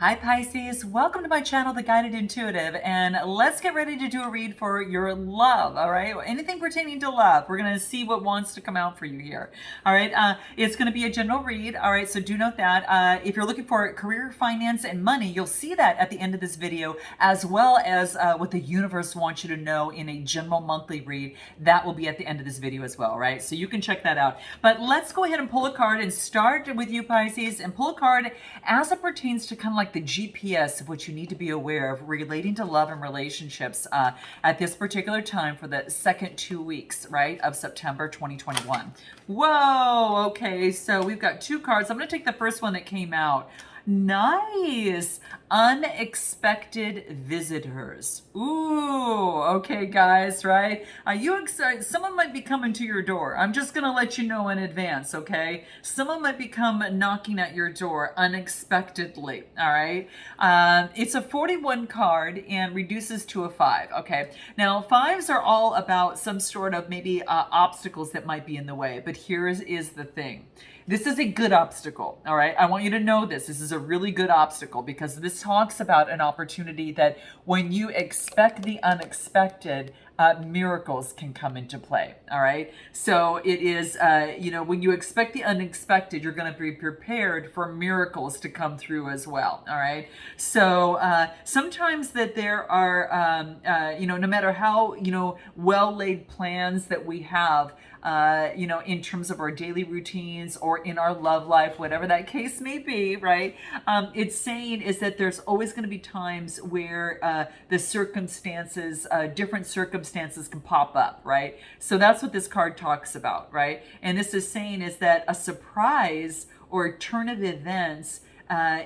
Hi Pisces, welcome to my channel, The Guided Intuitive, and let's get ready to do a read for your love, all right? Anything pertaining to love, we're going to see what wants to come out for you here, all right? It's going to be a general read, all right? So do note that. If you're looking for career, finance, and money, you'll see that at the end of this video, as well as what the universe wants you to know in a general monthly read. That will be at the end of this video as well, right? So you can check that out. But let's go ahead and pull a card and start with you, Pisces, and pull a card as it pertains to kind of like the GPS of what you need to be aware of relating to love and relationships at this particular time for the second 2 weeks, right, of September 2021. Whoa, okay, so we've got two cards. I'm going to take the first one that came out. Nice. Unexpected visitors. Ooh, okay, guys, right? Are you excited? Someone might be coming to your door. I'm just going to let you know in advance, okay? Someone might be knocking at your door unexpectedly, all right? It's a 41 card and reduces to a 5, okay? Now, 5s are all about some sort of maybe obstacles that might be in the way, but here is the thing. This is a good obstacle, all right? I want you to know this. This is a really good obstacle because this talks about an opportunity that when you expect the unexpected, miracles can come into play, all right? So it is, when you expect the unexpected, you're going to be prepared for miracles to come through as well, all right? So sometimes that there are, no matter how, well-laid plans that we have, in terms of our daily routines or in our love life, whatever that case may be, right? It's saying is that there's always going to be times where the circumstances, different circumstances can pop up, right? So that's what this card talks about, right? And this is saying is that a surprise or turn of events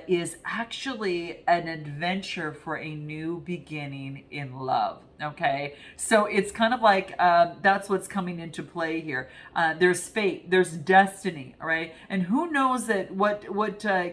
is actually an adventure for a new beginning in love. Okay, so it's kind of like that's what's coming into play here. There's fate, there's destiny, all right, and who knows that what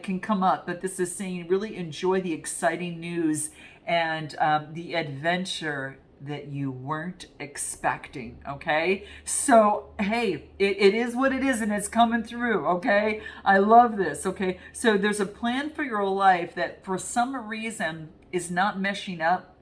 can come up. But this is saying really enjoy the exciting news and the adventure that you weren't expecting, okay? So, hey, it is what it is and it's coming through, okay? I love this, okay? So there's a plan for your life that for some reason is not meshing up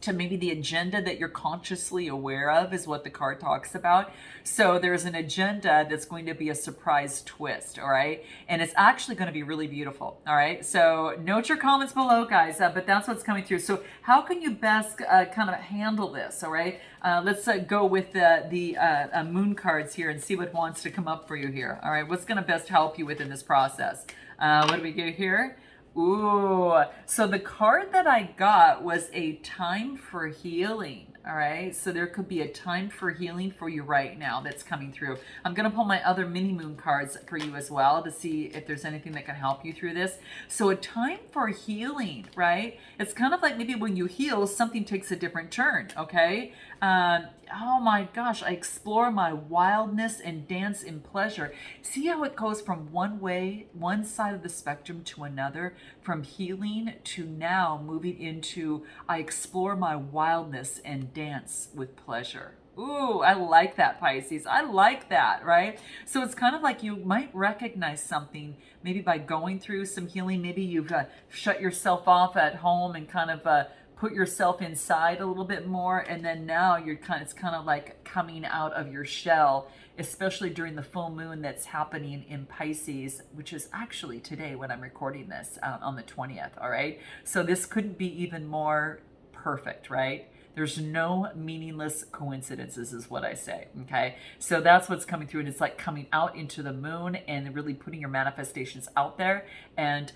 to maybe the agenda that you're consciously aware of is what the card talks about. So there's an agenda that's going to be a surprise twist, all right? And it's actually going to be really beautiful, all right? So note your comments below, guys, but that's what's coming through. So how can you best kind of handle this, all right? Let's go with the moon cards here and see what wants to come up for you here, all right? What's going to best help you within this process? What do we get here? Ooh, so the card that I got was a time for healing. All right, so there could be a time for healing for you right now that's coming through. I'm going to pull my other mini moon cards for you as well to see if there's anything that can help you through this. So a time for healing, right? It's kind of like maybe when you heal, something takes a different turn, okay? Oh my gosh, I explore my wildness and dance in pleasure. See how it goes from one side of the spectrum to another, from healing to now moving into I explore my wildness and dance with pleasure. Ooh, I like that, Pisces. I like that, right? So it's kind of like you might recognize something maybe by going through some healing. Maybe you've shut yourself off at home and kind of put yourself inside a little bit more, and then now it's kind of like coming out of your shell, especially during the full moon that's happening in Pisces, which is actually today when I'm recording this on the 20th, all right? So this couldn't be even more perfect, right? There's no meaningless coincidences is what I say, okay? So that's what's coming through, and it's like coming out into the moon and really putting your manifestations out there and,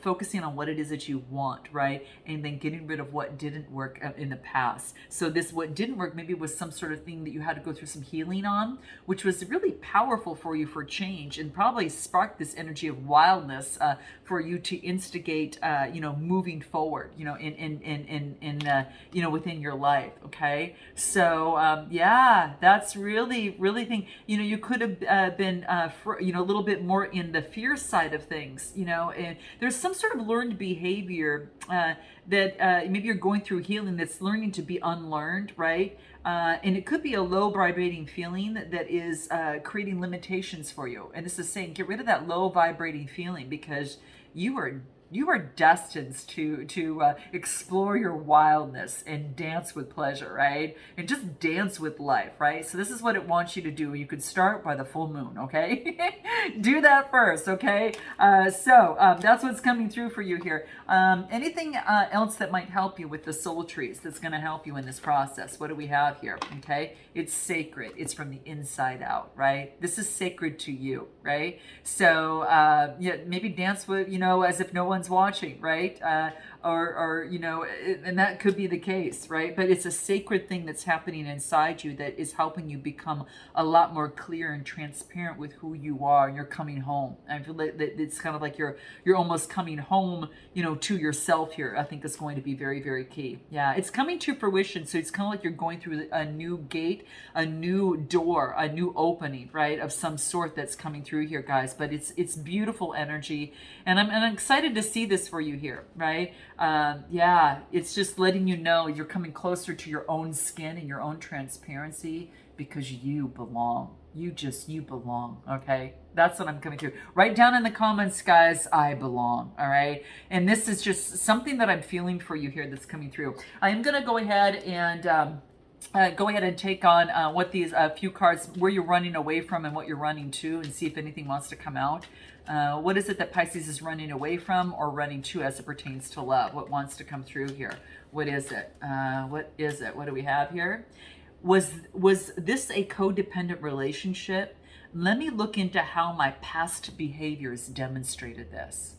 focusing on what it is that you want, right? And then getting rid of what didn't work in the past. So this, what didn't work maybe was some sort of thing that you had to go through some healing on, which was really powerful for you for change and probably sparked this energy of wildness for you to instigate, moving forward, within your life. Okay, so that's really thing. You could have been a little bit more in the fear side of things. And there's some sort of learned behavior that maybe you're going through healing that's learning to be unlearned, right? And it could be a low vibrating feeling that is creating limitations for you. And this is saying, get rid of that low vibrating feeling because you are You are destined to explore your wildness and dance with pleasure, right? And just dance with life, right? So this is what it wants you to do. You could start by the full moon, okay? Do that first, okay? That's what's coming through for you here. Anything else that might help you with the soul trees that's going to help you in this process? What do we have here? Okay, it's sacred. It's from the inside out, right? This is sacred to you, right? So yeah, maybe dance with, as if no one's watching, right? Or and that could be the case, right? But it's a sacred thing that's happening inside you that is helping you become a lot more clear and transparent with who you are, and you're coming home. I feel that it's kind of like you're almost coming home, to yourself here. I think is going to be very, very key. Yeah, it's coming to fruition. So it's kind of like you're going through a new gate, a new door, a new opening, right, of some sort that's coming through here, guys. But it's beautiful energy, and I'm excited to see this for you here, right? Yeah, it's just letting you know you're coming closer to your own skin and your own transparency because you belong. You belong, okay? That's what I'm coming through. Write down in the comments, guys, I belong, all right? And this is just something that I'm feeling for you here that's coming through. I'm going to go ahead and take on what these few cards, where you're running away from and what you're running to, and see if anything wants to come out. What is it that Pisces is running away from or running to as it pertains to love? What wants to come through here? What is it? What is it? What do we have here? Was this a codependent relationship? Let me look into how my past behaviors demonstrated this.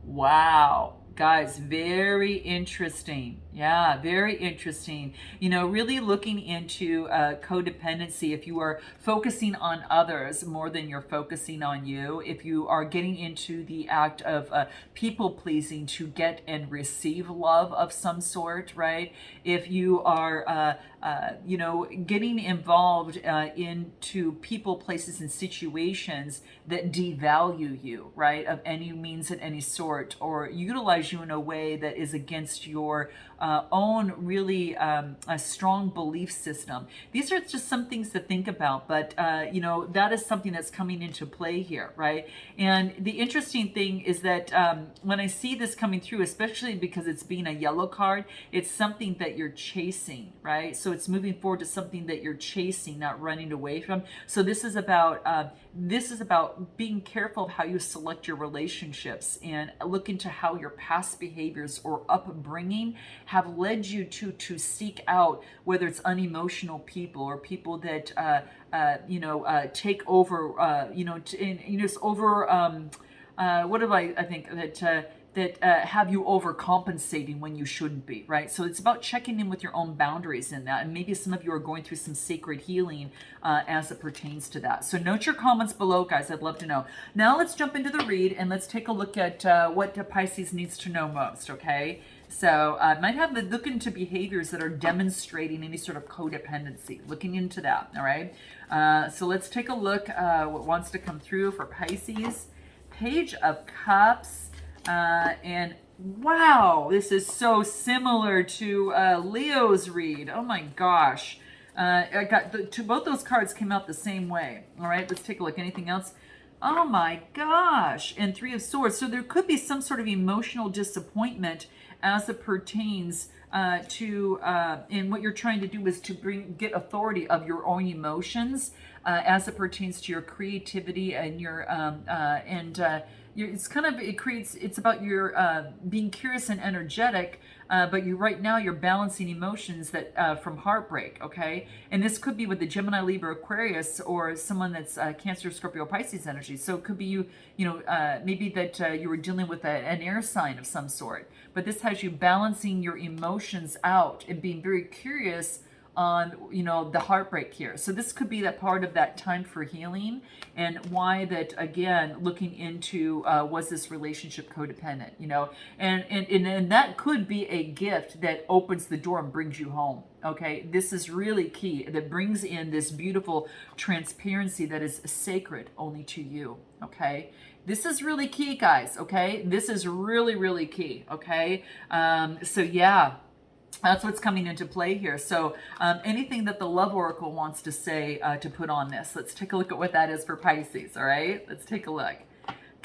Wow. Guys, very interesting. Yeah, very interesting. Really looking into codependency. If you are focusing on others more than you're focusing on you, if you are getting into the act of people pleasing to get and receive love of some sort, right? If you are, getting involved into people, places, and situations that devalue you, right, of any means and any sort, or utilize you in a way that is against your own really a strong belief system. These are just some things to think about, but that is something that's coming into play here, right? And the interesting thing is that when I see this coming through, especially because it's being a yellow card, it's something that you're chasing, right? So it's moving forward to something that you're chasing, not running away from. So this is about being careful of how you select your relationships and look into how your past behaviors or upbringing have led you to seek out, whether it's unemotional people or people that take over, what have I think that have you overcompensating when you shouldn't be, right? So it's about checking in with your own boundaries in that. And maybe some of you are going through some sacred healing as it pertains to that. So note your comments below, guys. I'd love to know. Now let's jump into the read and let's take a look at what Pisces needs to know most, okay? So might have to look into behaviors that are demonstrating any sort of codependency, looking into that, all right? So let's take a look what wants to come through for Pisces. Page of Cups. And wow, this is so similar to Leo's read. Oh my gosh. I got both those cards came out the same way. All right, let's take a look. Anything else? Oh my gosh. And Three of Swords. So there could be some sort of emotional disappointment as it pertains to and what you're trying to do is to get authority of your own emotions as it pertains to your creativity and your it's about your being curious and energetic, but right now you're balancing emotions that from heartbreak, okay? And this could be with the Gemini, Libra, Aquarius, or someone that's Cancer, Scorpio, Pisces energy. So it could be maybe that you were dealing with an air sign of some sort. But this has you balancing your emotions out and being very curious on the heartbreak here. So this could be that part of that time for healing, and why that, again, looking into was this relationship codependent, and that could be a gift that opens the door and brings you home. Okay, this is really key, that brings in this beautiful transparency that is sacred only to you. Okay, this is really key, guys. Okay, this is really, really key. Okay, so yeah, that's what's coming into play here. So anything that the Love Oracle wants to say to put on this, let's take a look at what that is for Pisces. All right, let's take a look.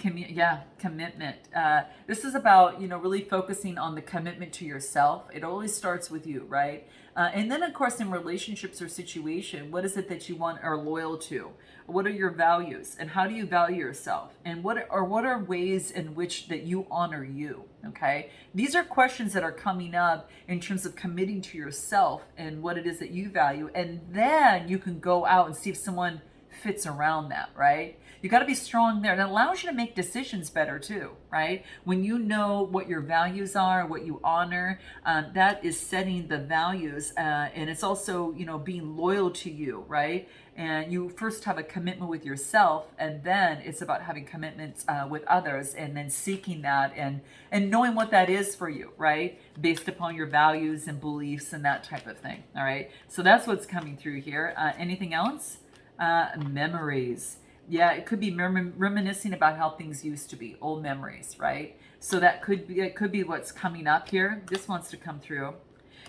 Yeah, commitment. This is about, really focusing on the commitment to yourself. It always starts with you, right? And then, of course, in relationships or situation, what is it that you want are loyal to? What are your values, and how do you value yourself? And what are ways in which that you honor you? Okay, these are questions that are coming up in terms of committing to yourself and what it is that you value, and then you can go out and see if someone fits around that, right? You got to be strong there. It allows you to make decisions better too, right? When you know what your values are, what you honor, that is setting the values, and it's also, being loyal to you, right? And you first have a commitment with yourself, and then it's about having commitments with others, and then seeking that and knowing what that is for you, right? Based upon your values and beliefs and that type of thing. All right. So that's what's coming through here. Anything else? Memories. Yeah, it could be reminiscing about how things used to be, old memories, right? So it could be what's coming up here. This wants to come through.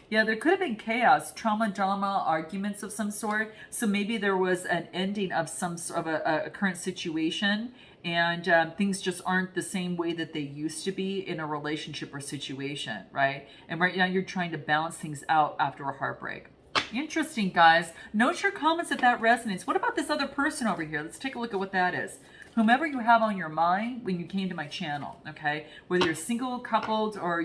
Yeah, there could have been chaos, trauma, drama, arguments of some sort. So maybe there was an ending of some sort of a current situation, and things just aren't the same way that they used to be in a relationship or situation, right? And right now you're trying to balance things out after a heartbreak. Interesting, guys. Note your comments if that resonates. What about this other person over here? Let's take a look at what that is. Whomever you have on your mind when you came to my channel, okay? Whether you're single, coupled, or,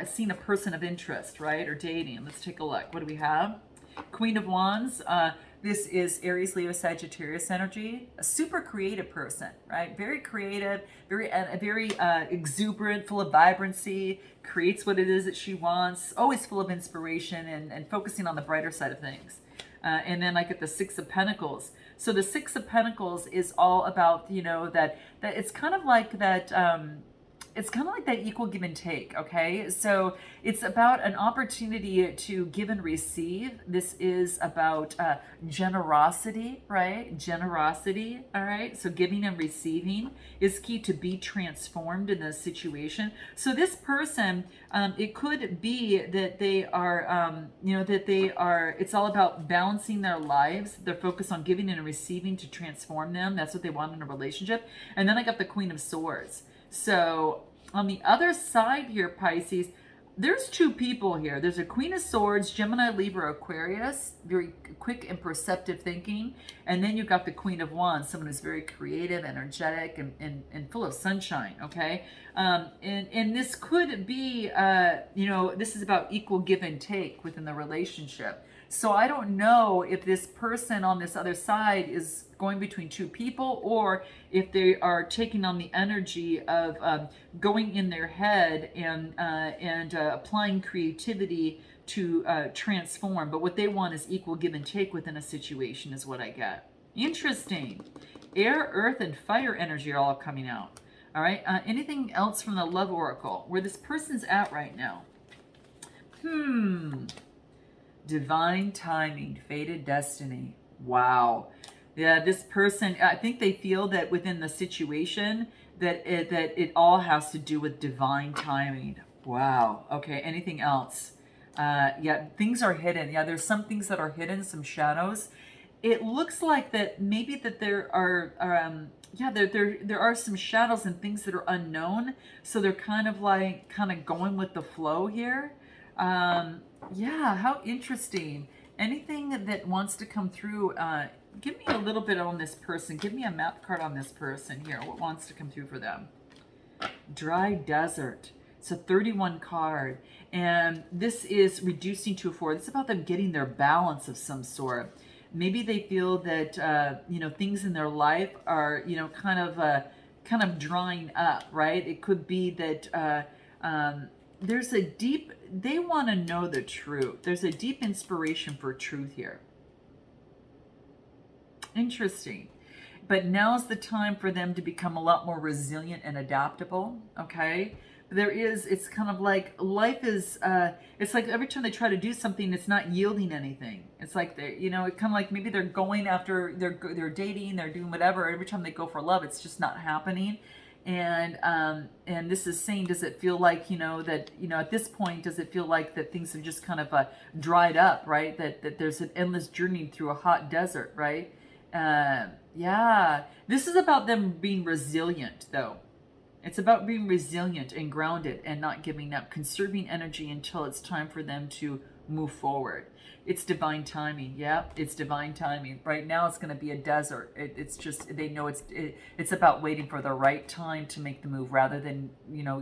seeing a person of interest, right? Or dating. Let's take a look. What do we have? Queen of Wands. This is Aries, Leo, Sagittarius energy. A super creative person, right? Very creative, very exuberant, full of vibrancy, creates what it is that she wants, always full of inspiration and focusing on the brighter side of things. And then I get the Six of Pentacles. So the Six of Pentacles is all about, that it's kind of like that, it's kind of like that equal give and take, okay? So it's about an opportunity to give and receive. This is about generosity, right? Generosity, all right? So giving and receiving is key to be transformed in this situation. So this person, it could be that they are, it's all about balancing their lives. They're focused on giving and receiving to transform them. That's what they want in a relationship. And then I got the Queen of Swords. So on the other side here, Pisces, there's two people here. There's a Queen of Swords, Gemini, Libra, Aquarius, very quick and perceptive thinking. And then you've got the Queen of Wands, someone who's very creative, energetic, and full of sunshine, okay? And this could be, this is about equal give and take within the relationship. So I don't know if this person on this other side is going between two people, or if they are taking on the energy of going in their head and applying creativity to transform. But what they want is equal give and take within a situation is what I get. Interesting. Air, earth, and fire energy are all coming out. All right. Anything else from the Love Oracle? Where this person's at right now? Divine timing, fated destiny. Wow. Yeah, this person, I think they feel that within the situation that it all has to do with divine timing. Wow. Okay, anything else? Yeah, things are hidden. Yeah, there's some things that are hidden, some shadows. It looks like that maybe that there are there are some shadows and things that are unknown. So they're kind of going with the flow here. Yeah, how interesting. Anything that wants to come through, give me a little bit on this person. Give me a map card on this person here. What wants to come through for them? Dry desert. It's a 31 card. And this is reducing to a 4. It's about them getting their balance of some sort. Maybe they feel that, things in their life are, kind of drying up, right? It could be that there's a deep, they want to know the truth. There's a deep inspiration for truth here. Interesting. But now's the time for them to become a lot more resilient and adaptable, okay? It's kind of like life is, it's like every time they try to do something, it's not yielding anything. It's like, it's kind of like maybe they're going after, they're dating, they're doing whatever. Every time they go for love, it's just not happening. And this is saying, does it feel like, at this point, does it feel like that things have just kind of dried up, right? That there's an endless journey through a hot desert, right? Yeah, this is about them being resilient, though. It's about being resilient and grounded and not giving up, conserving energy until it's time for them to move forward. It's divine timing. Yeah, it's divine timing. Right now, it's going to be a desert. It's just they know it's about waiting for the right time to make the move, rather than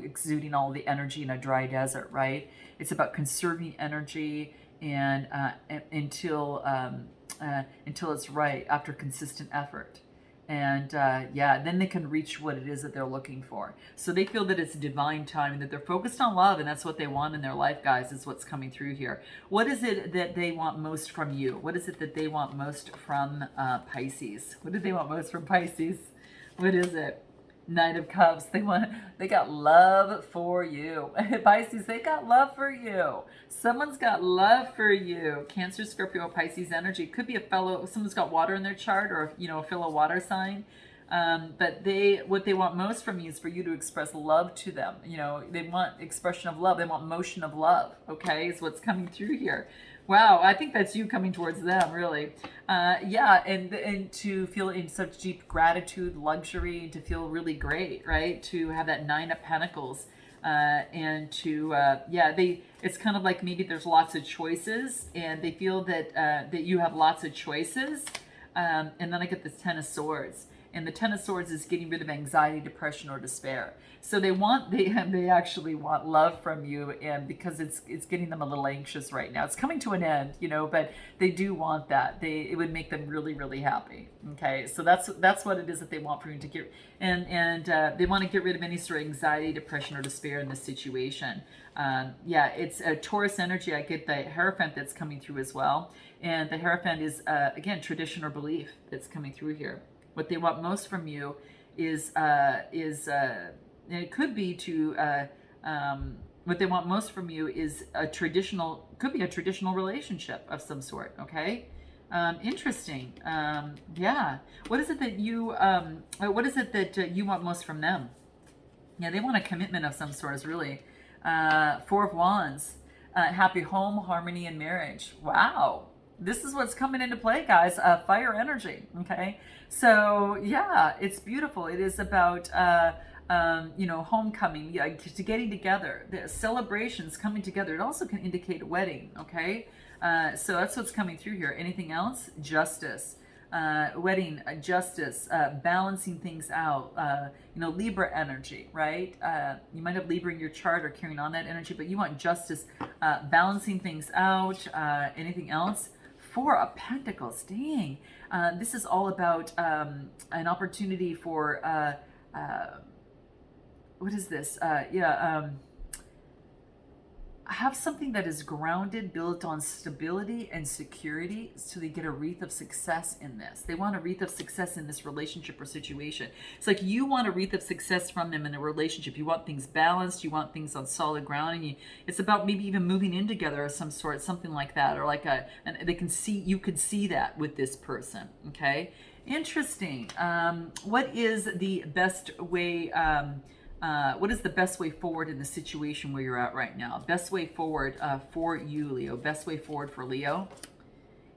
exuding all the energy in a dry desert. Right? It's about conserving energy and until it's right, after consistent effort. And yeah, then they can reach what it is that they're looking for. So they feel that it's divine time and that they're focused on love, and that's what they want in their life, guys, is what's coming through here. What is it that they want most from you? What is it that they want most from Pisces? What do they want most from Pisces? What is it? Knight of Cups. They got love for you. Pisces, they got love for you. Someone's got love for you. Cancer, Scorpio, Pisces energy. Could be someone's got water in their chart, or a fellow water sign. But what they want most from you is for you to express love to them. They want expression of love. They want motion of love. Okay, is what's coming through here. Wow, I think that's you coming towards them, really. Yeah, and to feel in such deep gratitude, luxury, to feel really great, right? To have that Nine of Pentacles, and to it's kind of like maybe there's lots of choices, and they feel that you have lots of choices, and then I get this Ten of Swords. And the Ten of Swords is getting rid of anxiety, depression, or despair. So they actually want love from you, and because it's getting them a little anxious right now. It's coming to an end, but they do want that. It would make them really, really happy. Okay, so that's what it is that they want from you to get, and they want to get rid of any sort of anxiety, depression, or despair in this situation. Yeah, it's a Taurus energy. I get the Hierophant that's coming through as well, and the Hierophant is again tradition or belief that's coming through here. What they want most from you is it could be to what they want most from you is could be a traditional relationship of some sort. Okay, interesting. Yeah, what is it that you want most from them? Yeah, they want a commitment of some sort. Is really Four of Wands, happy home, harmony, and marriage. Wow. This is what's coming into play, guys. Fire energy. Okay, so yeah, it's beautiful. It is about homecoming, to getting together, the celebrations coming together. It also can indicate a wedding. Okay, so that's what's coming through here. Anything else? Justice. Wedding, justice, balancing things out, Libra energy, right? You might have Libra in your chart or carrying on that energy, but you want justice, balancing things out. Anything else? Four of Pentacles. Dang. This is all about an opportunity for, what is this? Have something that is grounded, built on stability and security, so they get a wreath of success in this. They want a wreath of success in this relationship or situation. It's like you want a wreath of success from them in a relationship. You want things balanced. You want things on solid ground, and it's about maybe even moving in together of some sort, something like that, or like and they can see, you could see that with this person. Okay, interesting. What is the best way? What is the best way forward in the situation where you're at right now? Best way forward for you, Leo. Best way forward for Leo.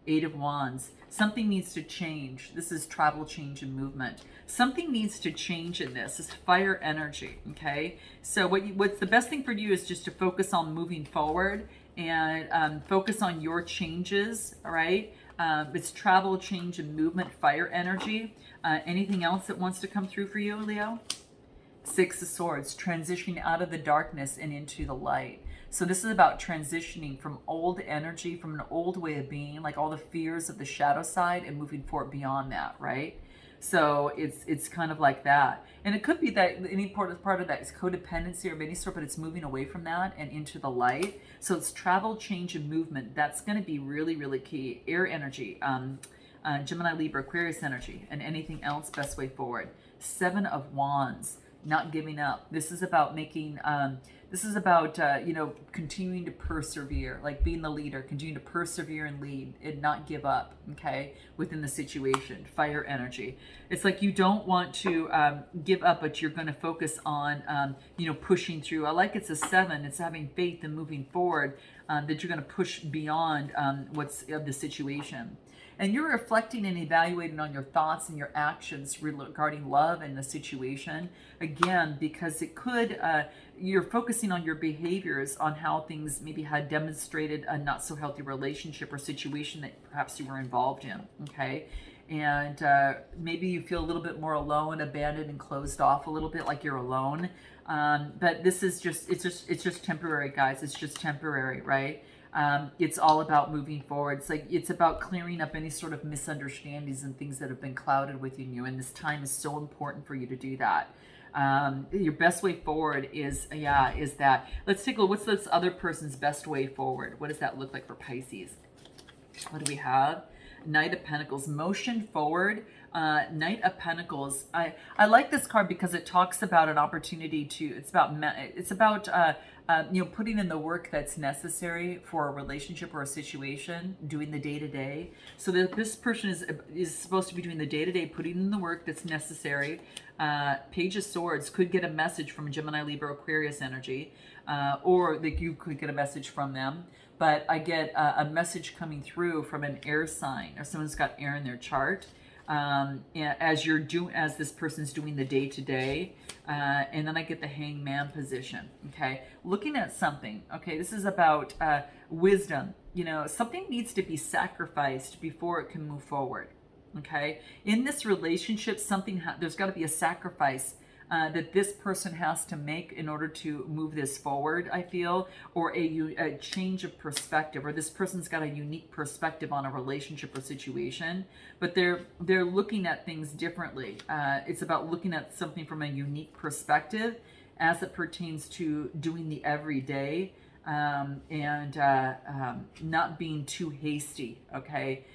Eight of Wands. Something needs to change. This is travel, change, and movement. Something needs to change in this. This is fire energy, okay? So what's the best thing for you is just to focus on moving forward and focus on your changes, all right? It's travel, change, and movement, fire energy. Anything else that wants to come through for you, Leo? Six of Swords, transitioning out of the darkness and into the light. So this is about transitioning from old energy, from an old way of being, like all the fears of the shadow side, and moving forward beyond that, right? So it's kind of like that. And it could be that any part of that is codependency or of any sort, but it's moving away from that and into the light. So it's travel, change, and movement. That's going to be really, really key. Air energy, Gemini, Libra, Aquarius energy, and anything else, best way forward. Seven of Wands. Not giving up. This is about making, continuing to persevere, like being the leader, continuing to persevere and lead and not give up, okay, within the situation. Fire energy. It's like you don't want to give up, but you're going to focus on, pushing through. I like it's a 7. It's having faith and moving forward, that you're going to push beyond what's of the situation. and you're reflecting and evaluating on your thoughts and your actions regarding love and the situation. Again, because it could, you're focusing on your behaviors, on how things maybe had demonstrated a not so healthy relationship or situation that perhaps you were involved in. Okay. And maybe you feel a little bit more alone, abandoned, and closed off a little bit, like you're alone. But this is it's just temporary, guys. It's just temporary, right? It's all about moving forward. It's about clearing up any sort of misunderstandings and things that have been clouded within you. And this time is so important for you to do that. Your best way forward is that. Let's take a look. What's this other person's best way forward? What does that look like for Pisces? What do we have? Knight of Pentacles, motion forward. Knight of Pentacles. I like this card because it talks about an opportunity to. It's about putting in the work that's necessary for a relationship or a situation, doing the day to day. So that this person is supposed to be doing the day to day, putting in the work that's necessary. Page of Swords could get a message from Gemini, Libra, Aquarius energy, or that you could get a message from them. But I get a message coming through from an air sign, or someone's got air in their chart. As this person's doing the day to day, and then I get the Hangman position. Okay, looking at something. Okay, this is about wisdom. Something needs to be sacrificed before it can move forward. Okay, in this relationship, there's got to be a sacrifice that this person has to make in order to move this forward, I feel, or a change of perspective, or this person's got a unique perspective on a relationship or situation, but they're looking at things differently. It's about looking at something from a unique perspective as it pertains to doing the everyday, and not being too hasty, okay?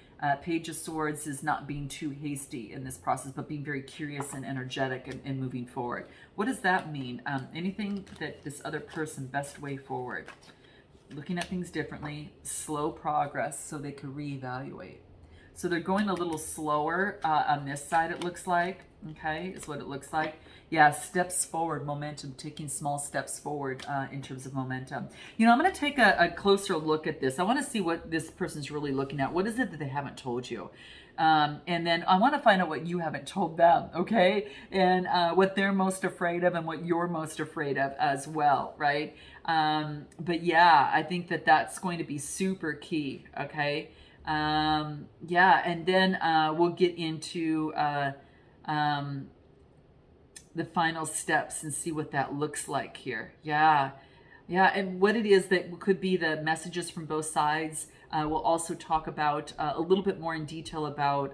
Page of Swords is not being too hasty in this process, but being very curious and energetic and moving forward. What does that mean? Anything that this other person, best way forward. Looking at things differently, slow progress so they could reevaluate. So they're going a little slower on this side, it looks like. Okay, is what it looks like. Yeah, steps forward, momentum, taking small steps forward in terms of momentum. I'm going to take a closer look at this. I want to see what this person's really looking at. What is it that they haven't told you? And then I want to find out what you haven't told them, okay? And what they're most afraid of and what you're most afraid of as well, right? But yeah, I think that that's going to be super key, okay? Yeah, and then we'll get into the final steps and see what that looks like here. Yeah, and what it is that could be the messages from both sides. We'll also talk about a little bit more in detail about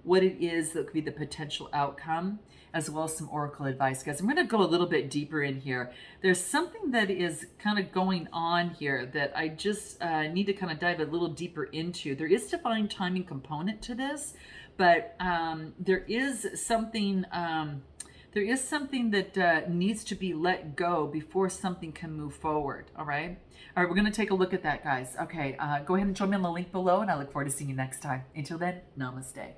what it is that could be the potential outcome, as well as some oracle advice, guys. I'm going to go a little bit deeper in here. There's something that is kind of going on here that I just need to kind of dive a little deeper into. There is divine timing component to this, but there is something that needs to be let go before something can move forward. All right, we're going to take a look at that, guys. Okay, go ahead and join me on the link below, and I look forward to seeing you next time. Until then, namaste.